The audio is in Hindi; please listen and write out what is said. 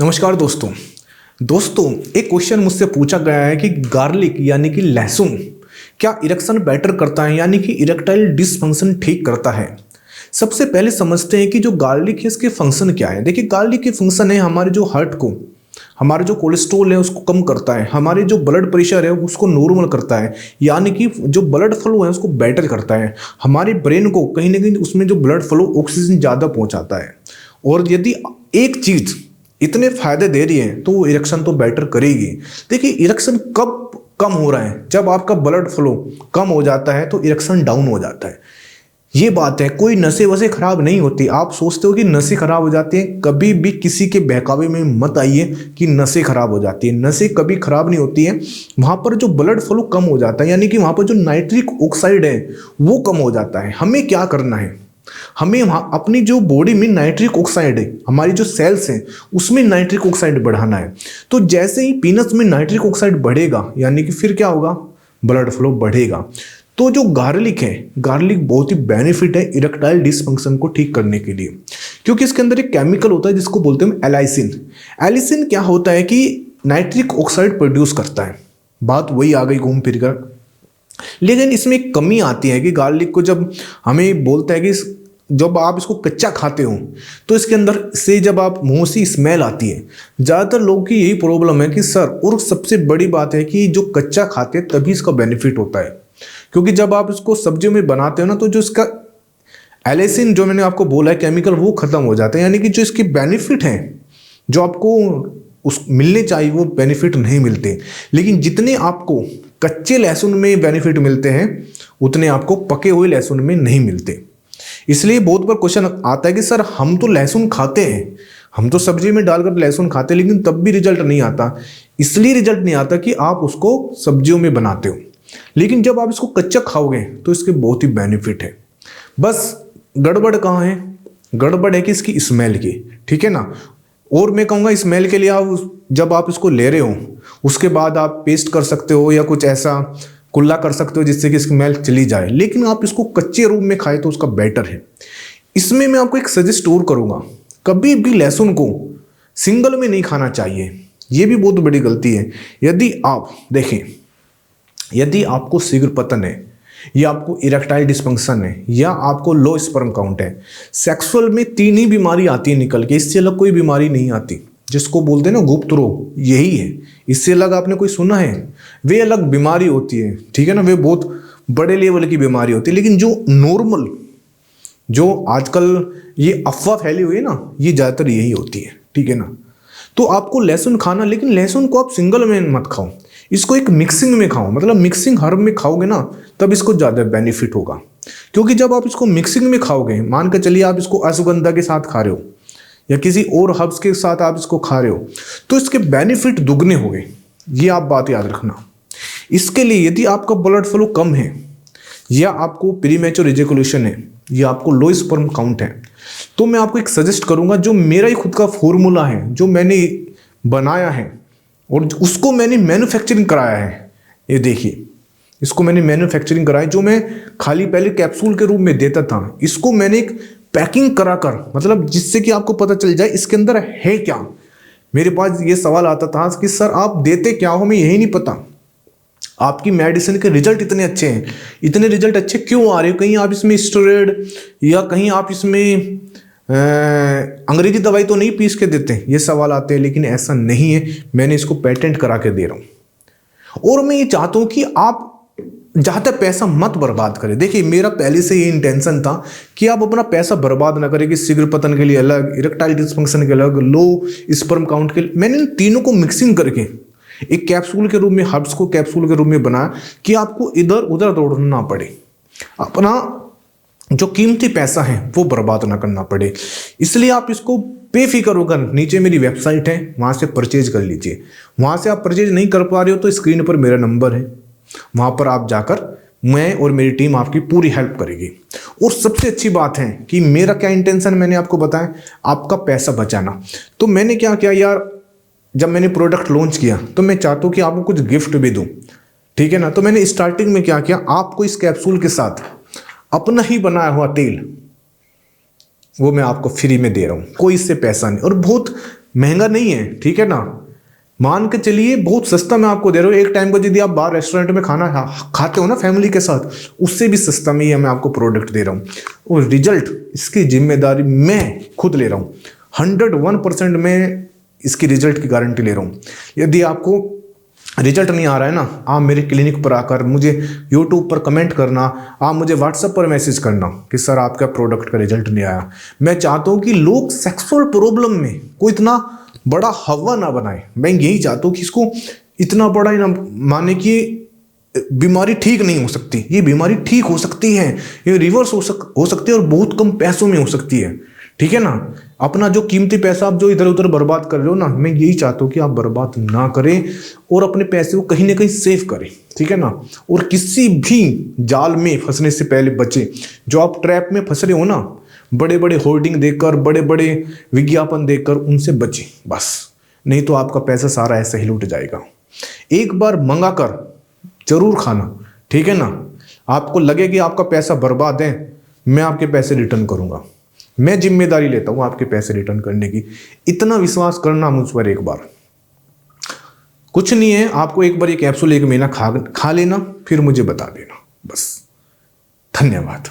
नमस्कार दोस्तों। एक क्वेश्चन मुझसे पूछा गया है कि गार्लिक यानी कि लहसुन क्या इरेक्शन बेटर करता है यानी कि इरेक्टाइल डिसफंक्शन ठीक करता है। सबसे पहले समझते हैं कि जो गार्लिक है इसके फंक्शन क्या है। देखिए, गार्लिक के फंक्शन है हमारे जो हार्ट को, हमारे जो कोलेस्ट्रॉल है उसको कम करता है, हमारे जो ब्लड प्रेशर है उसको नॉर्मल करता है, यानी कि जो ब्लड फ्लो है उसको बेटर करता है, हमारे ब्रेन को कहीं ना कहीं उसमें जो ब्लड फ्लो ऑक्सीजन ज़्यादा पहुंचाता है। और यदि एक चीज़ इतने फायदे दे रही है तो वो इरेक्शन तो बेटर करेगी। देखिए, इरेक्शन कब कम हो रहा है, जब आपका ब्लड फ्लो कम हो जाता है तो इरेक्शन डाउन हो जाता है। ये बात है, कोई नसें वसें खराब नहीं होती। आप सोचते हो कि नसें खराब हो जाती हैं, कभी भी किसी के बहकावे में मत आइए कि नसें खराब हो जाती है। नसें कभी खराब नहीं होती है, वहाँ पर जो ब्लड फ्लो कम हो जाता है, यानी कि वहाँ पर जो नाइट्रिक ऑक्साइड है वो कम हो जाता है। हमें क्या करना है, हमें वहाँ अपनी जो बॉडी में नाइट्रिक ऑक्साइड है, हमारी जो सेल्स हैं उसमें नाइट्रिक ऑक्साइड बढ़ाना है। तो जैसे ही पीनट्स में नाइट्रिक ऑक्साइड बढ़ेगा यानी कि फिर क्या होगा, ब्लड फ्लो बढ़ेगा। तो जो गार्लिक है, गार्लिक बहुत ही बेनिफिट है इरेक्टाइल डिसफंक्शन को ठीक करने के लिए, क्योंकि इसके अंदर एक केमिकल होता है जिसको बोलते हैं एलाइसिन। एलाइसिन क्या होता है कि नाइट्रिक ऑक्साइड प्रोड्यूस करता है। बात वही आ गई घूम फिर कर। लेकिन इसमें एक कमी आती है कि गार्लिक को जब हमें बोलता है कि जब आप इसको कच्चा खाते हो तो इसके अंदर से जब आप मुंह से स्मेल आती है। ज़्यादातर लोगों की यही प्रॉब्लम है कि सर, और सबसे बड़ी बात है कि जो कच्चा खाते हैं तभी इसका बेनिफिट होता है, क्योंकि जब आप इसको सब्जियों में बनाते हो ना तो जो इसका एलाइसिन जो मैंने आपको बोला है केमिकल वो खत्म हो जाता है, यानी कि जो इसके बेनिफिट हैं जो आपको उस मिलने चाहिए वो बेनिफिट नहीं मिलते। लेकिन जितने आपको कच्चे लहसुन में बेनिफिट मिलते हैं उतने आपको पके हुए लहसुन में नहीं मिलते। इसलिए बहुत बार क्वेश्चन आता है कि सर, हम तो लहसुन खाते हैं, हम तो सब्जी में डालकर लहसुन खाते हैं, लेकिन तब भी रिजल्ट नहीं आता। इसलिए रिजल्ट नहीं आता कि आप उसको सब्जियों में बनाते हो, लेकिन जब आप इसको कच्चा खाओगे तो इसके बहुत ही बेनिफिट है। बस गड़बड़ कहाँ है, गड़बड़ है कि इसकी स्मेल की, ठीक है ना। और मैं कहूँगा स्मेल के लिए आप जब आप इसको ले रहे हो उसके बाद आप पेस्ट कर सकते हो या कुछ ऐसा कुल्ला कर सकते हो जिससे कि स्मेल चली जाए, लेकिन आप इसको कच्चे रूप में खाए तो उसका बेटर है। इसमें मैं आपको एक सजेस्ट और करूँगा, कभी भी लहसुन को सिंगल में नहीं खाना चाहिए। ये भी बहुत बड़ी गलती है। यदि आप देखें, यदि आपको शीघ्र पतन है या आपको इरेक्टाइल डिसफंक्शन है या आपको लो स्पर्म काउंट है, सेक्सुअल में 3 ही बीमारी आती है निकल के, इससे अलग कोई बीमारी नहीं आती, जिसको बोलते हैं ना गुप्त रोग, यही है। इससे अलग आपने कोई सुना है? वे अलग बीमारी होती है, ठीक है ना, वे बहुत बड़े लेवल की बीमारी होती है। लेकिन जो नॉर्मल, जो आजकल ये अफवाह फैली हुई है ना, ये ज़्यादातर यही होती है, ठीक है ना। तो आपको लहसुन खाना, लेकिन लहसुन को आप सिंगल में मत खाओ, इसको एक मिक्सिंग में खाओ, मतलब मिक्सिंग हर्ब में खाओगे ना तब इसको ज़्यादा बेनिफिट होगा। क्योंकि जब आप इसको मिक्सिंग में खाओगे, मान के चलिए आप इसको अश्वगंधा के साथ खा रहे हो या किसी और हर्ब्स के साथ आप इसको खा रहे हो, तो इसके बेनिफिट दुगने हो गए। ये आप बात याद रखना। इसके लिए यदि आपका ब्लड फ्लो कम है या आपको प्रीमेच्योर इजैकुलेशन है या आपको लो स्पर्म काउंट है, तो मैं आपको एक सजेस्ट करूंगा, जो मेरा ही खुद का फॉर्मूला है, जो मैंने बनाया है और उसको मैंने मैन्युफैक्चरिंग कराया है। ये देखिए, इसको मैंने मैन्युफैक्चरिंग कराई, जो मैं खाली पहले कैप्सूल के रूप में देता था, इसको मैंने एक पैकिंग कराकर, मतलब जिससे कि आपको पता चल जाए इसके अंदर है क्या। मेरे पास ये सवाल आता था कि सर आप देते क्या हो, हमें यही नहीं पता। आपकी मेडिसिन के रिजल्ट इतने अच्छे हैं, इतने रिजल्ट अच्छे क्यों आ रहे हो? कहीं आप इसमें स्टेरॉइड या कहीं आप इसमें अंग्रेजी दवाई तो नहीं पीस के देते, ये सवाल आते हैं। लेकिन ऐसा नहीं है, मैंने इसको पेटेंट करा के दे रहा हूँ। और मैं ये चाहता हूँ कि आप ज़्यादा पैसा मत बर्बाद करें। देखिए, मेरा पहले से ये इंटेंशन था कि आप अपना पैसा बर्बाद ना करें कि शीघ्र पतन के लिए अलग, इरेक्टाइल डिसफंक्शन के अलग, लो स्पर्म काउंट के लिए। मैंने इन तीनों को मिक्सिंग करके एक कैप्सूल के रूप में, हर्ब्स को कैप्सूल के रूप में बनाया कि आपको इधर उधर दौड़ना ना पड़े, अपना जो कीमती पैसा है वो बर्बाद ना करना पड़े। इसलिए आप इसको बेफिक्र होकर, नीचे मेरी वेबसाइट है, वहाँ से परचेज कर लीजिए। वहाँ से आप परचेज नहीं कर पा रहे हो तो स्क्रीन पर मेरा नंबर है, वहाँ पर आप जाकर मैं और मेरी टीम आपकी पूरी हेल्प करेगी। और सबसे अच्छी बात है कि मेरा क्या इंटेंशन मैंने आपको बताया, आपका पैसा बचाना। तो मैंने क्या किया यार, जब मैंने प्रोडक्ट लॉन्च किया तो मैं चाहता हूँ कि आपको कुछ गिफ्ट भी दूँ, ठीक है ना। तो मैंने स्टार्टिंग में क्या किया, आपको इस कैप्सूल के साथ अपना ही बनाया हुआ तेल वो मैं आपको फ्री में दे रहा हूँ, कोई इससे पैसा नहीं। और बहुत महंगा नहीं है, ठीक है ना। मान के चलिए बहुत सस्ता मैं आपको दे रहा हूँ। एक टाइम को यदि आप बाहर रेस्टोरेंट में खाना खाते हो ना फैमिली के साथ, उससे भी सस्ता में ये मैं आपको प्रोडक्ट दे रहा हूँ। और रिजल्ट इसकी जिम्मेदारी मैं खुद ले रहा हूँ। 101% मैं इसकी रिजल्ट की गारंटी ले रहा हूँ। यदि आपको रिजल्ट नहीं आ रहा है ना, आप मेरे क्लिनिक पर आकर मुझे यूट्यूब पर कमेंट करना, आप मुझे व्हाट्सएप पर मैसेज करना कि सर आपका प्रोडक्ट का रिजल्ट नहीं आया। मैं चाहता हूँ कि लोग सेक्सुअल प्रॉब्लम में कोई इतना बड़ा हवा ना बनाए। मैं यही चाहता हूँ कि इसको इतना बड़ा ही ना माने कि बीमारी ठीक नहीं हो सकती। ये बीमारी ठीक हो सकती है, ये रिवर्स हो सकती है और बहुत कम पैसों में हो सकती है, ठीक है ना। अपना जो कीमती पैसा आप जो इधर उधर बर्बाद कर रहे हो ना, मैं यही चाहता हूँ कि आप बर्बाद ना करें और अपने पैसे को कहीं ना कहीं सेव करें, ठीक है ना। और किसी भी जाल में फंसने से पहले बचे। जो आप ट्रैप में फंस रहे हो ना, बड़े बड़े होर्डिंग देखकर, बड़े बड़े विज्ञापन देखकर, उनसे बचे बस। नहीं तो आपका पैसा सारा ऐसे ही लूट जाएगा। एक बार मंगा कर जरूर खाना, ठीक है ना। आपको लगे कि आपका पैसा बर्बाद है, मैं आपके पैसे रिटर्न करूंगा। मैं जिम्मेदारी लेता हूं आपके पैसे रिटर्न करने की। इतना विश्वास करना मुझ पर एक बार। कुछ नहीं है, आपको एक बार ये कैप्सूल 1 महीना खा लेना, फिर मुझे बता देना बस। धन्यवाद।